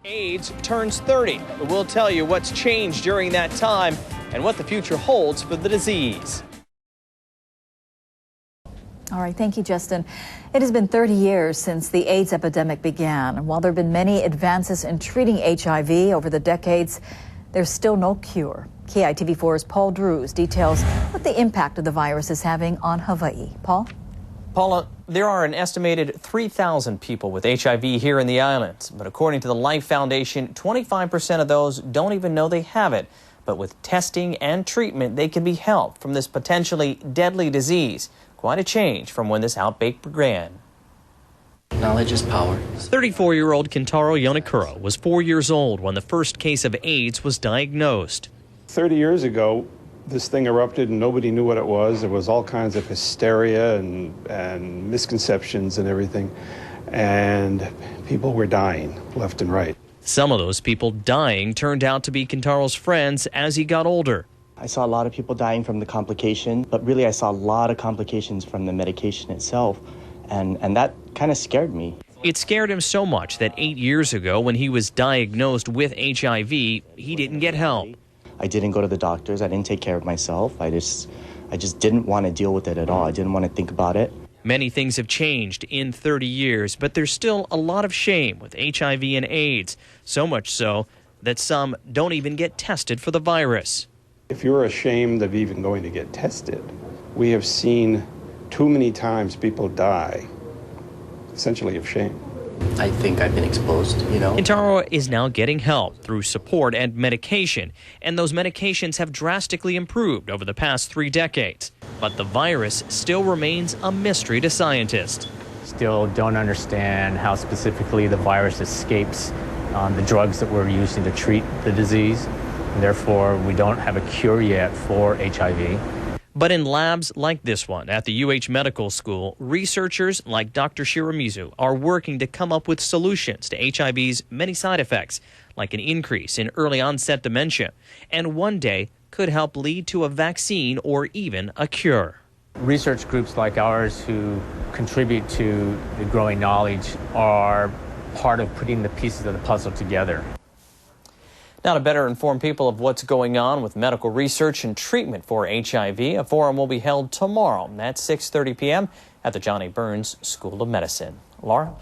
AIDS turns 30. We'll tell you what's changed during that time and what the future holds for the disease. All right, thank you, Justin. It has been 30 years since the AIDS epidemic began. While there have been many advances in treating HIV over the decades, there's still no cure. KITV4's Paul Drews details what the impact of the virus is having on Hawaii. Paul? Paula, there are an estimated 3,000 people with HIV here in the islands. But according to the Life Foundation, 25% of those don't even know they have it. But with testing and treatment, they can be helped from this potentially deadly disease. Quite a change from when this outbreak began. Knowledge is power. 34-year-old Kintaro Yonekura was 4 years old when the first case of AIDS was diagnosed. 30 years ago, this thing erupted and nobody knew what it was. There was all kinds of hysteria and misconceptions and everything. And people were dying left and right. Some of those people dying turned out to be Kintaro's friends as he got older. I saw a lot of people dying from the complication, but really I saw a lot of complications from the medication itself. And that kind of scared me. It scared him so much that 8 years ago, when he was diagnosed with HIV, he didn't get help. I didn't go to the doctors. I didn't take care of myself. I just didn't want to deal with it at all. I didn't want to think about it. Many things have changed in 30 years, but there's still a lot of shame with HIV and AIDS. So much so that some don't even get tested for the virus. If you're ashamed of even going to get tested, we have seen too many times people die, essentially of shame. I think I've been exposed, you know. Kintaro is now getting help through support and medication, and those medications have drastically improved over the past 3 decades. But the virus still remains a mystery to scientists. Still don't understand how specifically the virus escapes the drugs that we're using to treat the disease. And therefore, we don't have a cure yet for HIV. But in labs like this one at the UH Medical School, researchers like Dr. Shiramizu are working to come up with solutions to HIV's many side effects, like an increase in early onset dementia, and one day could help lead to a vaccine or even a cure. Research groups like ours who contribute to the growing knowledge are part of putting the pieces of the puzzle together. Now, to better inform people of what's going on with medical research and treatment for HIV, a forum will be held tomorrow at 6:30 p.m. at the Johnny Burns School of Medicine. Laura?